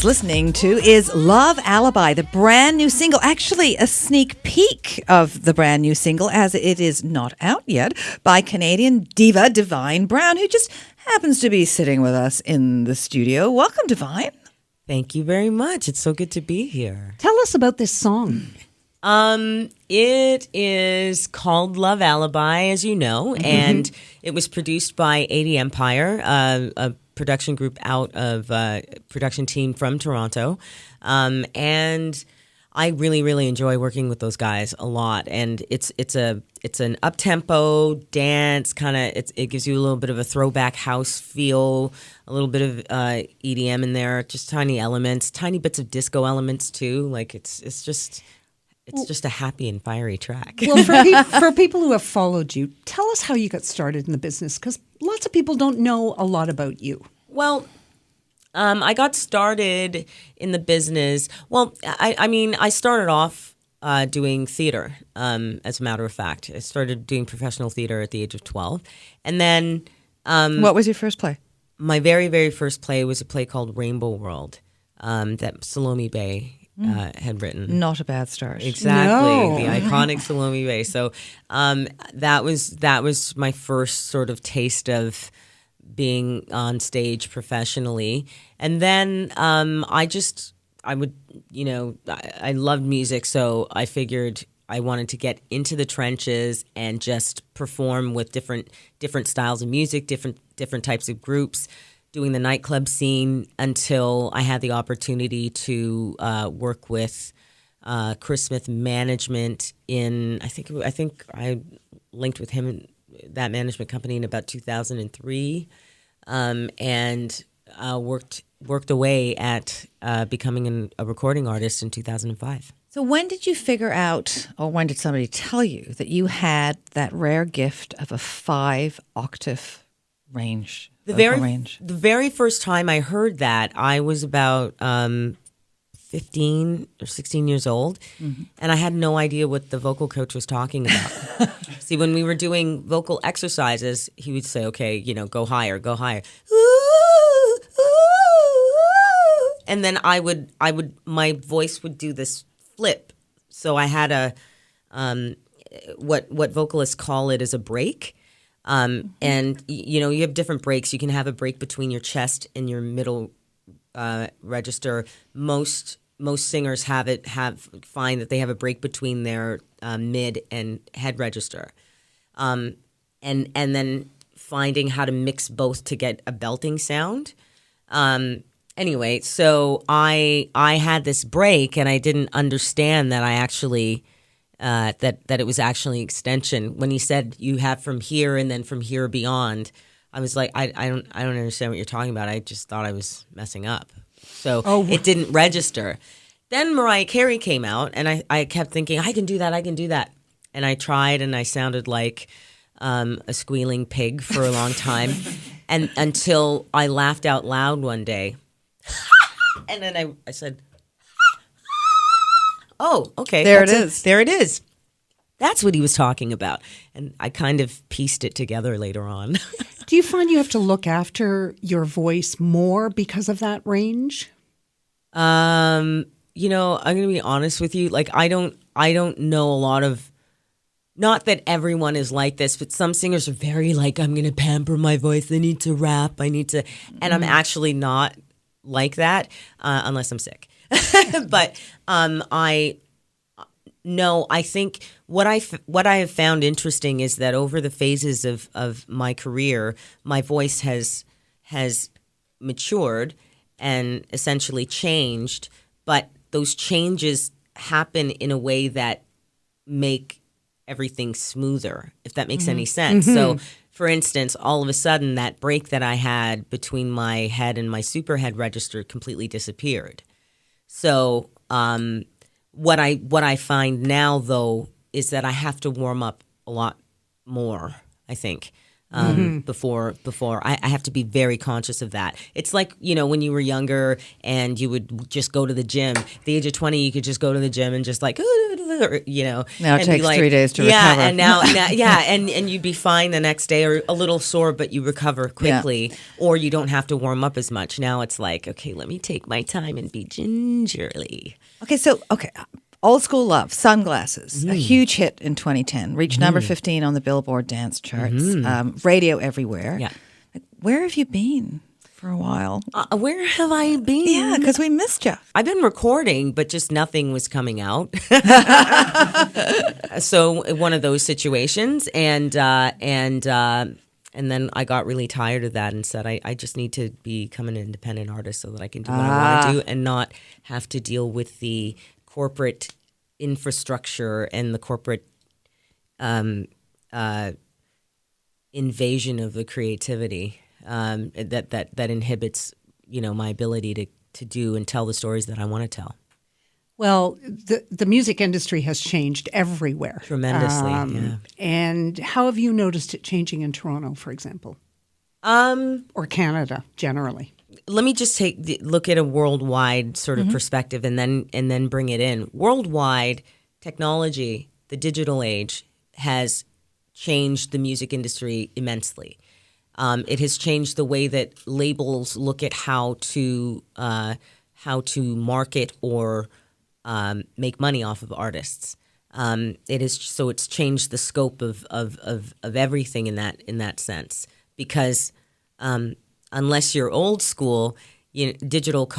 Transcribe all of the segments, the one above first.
just listening to is Love Alibi, the brand new single, actually a sneak peek of the brand new single as it is not out yet, by Canadian diva Divine Brown, who just happens to be sitting with us in the studio. Welcome, Divine. Thank you very much. It's so good to be here. Tell us about this song. It is called Love Alibi, as you know, and it was produced by 80 Empire, a production group out of production team from Toronto, and I really enjoy working with those guys a lot. And it's an up tempo dance kind of. It gives you a little bit of a throwback house feel, a little bit of EDM in there, just tiny elements, tiny bits of disco elements too. Like it's just a happy and fiery track. Well, for people who have followed you, tell us how you got started in the business, because lots of people don't know a lot about you. Well, I got started in the business. Well, I started off doing theater, as a matter of fact. I started doing professional theater at the age of 12. And then... what was your first play? My very, very first play was a play called Rainbow World that Salome Bay had written. Not a bad start. Exactly. No. The iconic Salome Bay. So that was my first sort of taste of being on stage professionally. And then I loved music, so I figured I wanted to get into the trenches and just perform with different styles of music, different types of groups, doing the nightclub scene until I had the opportunity to work with Chris Smith Management in I think I linked with him, that management company, in about 2003, and worked away at becoming a recording artist in 2005. So when did you figure out, or when did somebody tell you that you had that rare gift of a 5-octave range? The very first time I heard that, I was about 15 or 16 years old, and I had no idea what the vocal coach was talking about. See, when we were doing vocal exercises, he would say, okay, go higher, go higher. Ooh, ooh. And then my voice would do this flip. So I had a, what vocalists call it is a break. And you have different breaks. You can have a break between your chest and your middle register. Most singers find that they have a break between their mid and head register, and then finding how to mix both to get a belting sound. Anyway, so I had this break, and I didn't understand that I actually. That it was actually extension. When he said you have from here and then from here beyond, I was like, I don't understand what you're talking about. I just thought I was messing up. So it didn't register. Then Mariah Carey came out, and I kept thinking, I can do that. And I tried, and I sounded like a squealing pig for a long time, and until I laughed out loud one day, and then I said. Oh, okay. There it is. There it is. That's what he was talking about. And I kind of pieced it together later on. Do you find you have to look after your voice more because of that range? I'm going to be honest with you. Like, I don't know a lot of, not that everyone is like this, but some singers are very like, I'm going to pamper my voice. I need to rap. And I'm actually not like that, unless I'm sick. But I think what I have found interesting is that over the phases of my career, my voice has matured and essentially changed, but those changes happen in a way that make everything smoother, if that makes any sense. So, for instance, all of a sudden that break that I had between my head and my superhead register completely disappeared. So what I find now, though, is that I have to warm up a lot more, I think. before I have to be very conscious of that. It's like, when you were younger and you would just go to the gym. At the age of 20, you could just go to the gym and just like, Now it and takes be 3 days to yeah, recover. and now and you'd be fine the next day or a little sore, but you recover quickly, or you don't have to warm up as much. Now it's like, okay, let me take my time and be gingerly. Okay, Old School Love, Sunglasses, a huge hit in 2010, reached number 15 on the Billboard dance charts, radio everywhere. Yeah. Where have you been for a while? Where have I been? Yeah, because we missed you. I've been recording, but just nothing was coming out. So one of those situations, and then I got really tired of that and said, I just need to become an independent artist so that I can do what I want to do and not have to deal with the corporate infrastructure and the corporate invasion of the creativity that inhibits my ability to do and tell the stories that I want to tell. Well, the music industry has changed everywhere. Tremendously, yeah. And how have you noticed it changing in Toronto, for example? Or Canada, generally? Let me just look at a worldwide sort of perspective and then bring it in. Worldwide, technology, the digital age, has changed the music industry immensely. It has changed the way that labels look at how to market or make money off of artists. It's changed the scope of everything in that sense, because unless you're old school, digital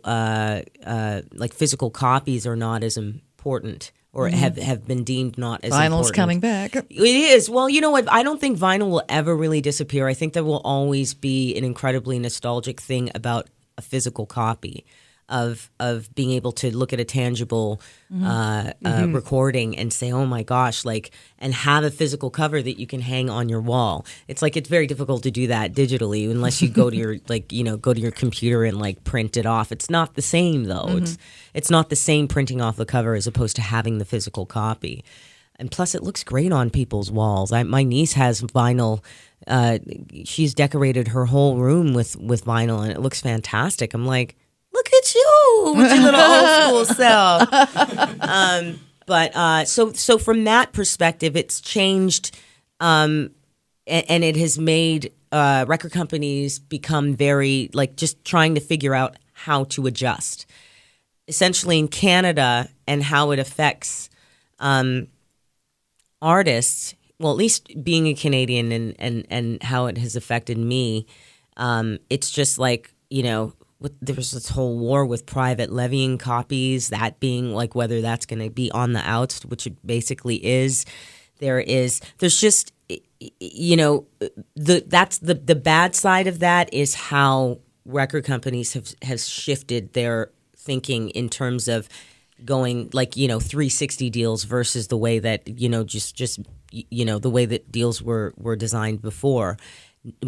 like physical copies are not as important, or have been deemed not as important. Vinyl's coming back. It is. Well, you know what? I don't think vinyl will ever really disappear. I think there will always be an incredibly nostalgic thing about a physical copy of being able to look at a tangible recording and say, oh my gosh, and have a physical cover that you can hang on your wall. It's very difficult to do that digitally unless you go to your go to your computer and print it off. It's not the same though. It's not the same printing off the cover as opposed to having the physical copy. And plus, it looks great on people's walls. My niece has vinyl. She's decorated her whole room with vinyl, and it looks fantastic. I'm like, look at you with your little old school self. So from that perspective, it's changed, and it has made record companies become very just trying to figure out how to adjust. Essentially, in Canada, and how it affects artists. Well, at least being a Canadian and how it has affected me, it's just there's this whole war with private levying copies, that being whether that's going to be on the outs, which it basically is. There's just, that's the bad side of that is how record companies have shifted their thinking in terms of going 360 deals versus the way that, just the way that deals were designed before,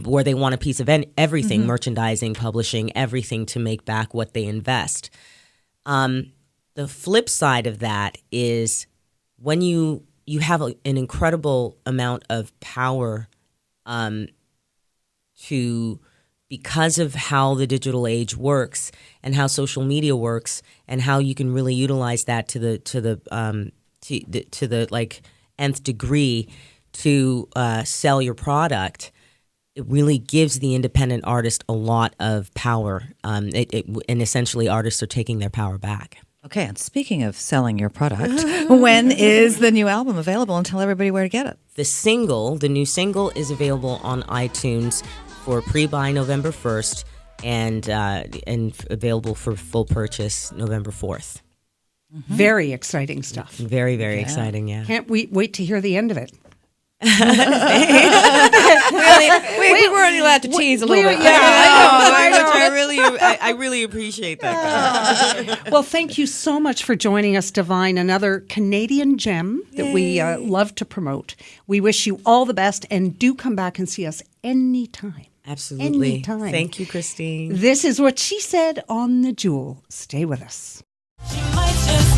where they want a piece of everything, merchandising, publishing, everything to make back what they invest. The flip side of that is when you have an incredible amount of power because of how the digital age works and how social media works and how you can really utilize that to the nth degree to sell your product. It really gives the independent artist a lot of power, and essentially artists are taking their power back. Okay, and speaking of selling your product, when is the new album available, and tell everybody where to get it? The new single is available on iTunes for pre-buy November 1st and available for full purchase November 4th. Very exciting stuff. Very, very exciting, yeah. Can't we wait to hear the end of it? We were only allowed to tease a little bit. I really appreciate that. Well, thank you so much for joining us, Divine, another Canadian gem that we love to promote. We wish you all the best, and do come back and see us anytime. Absolutely. Anytime. Thank you, Christine. This is What She Said on The Jewel. Stay with us. She might just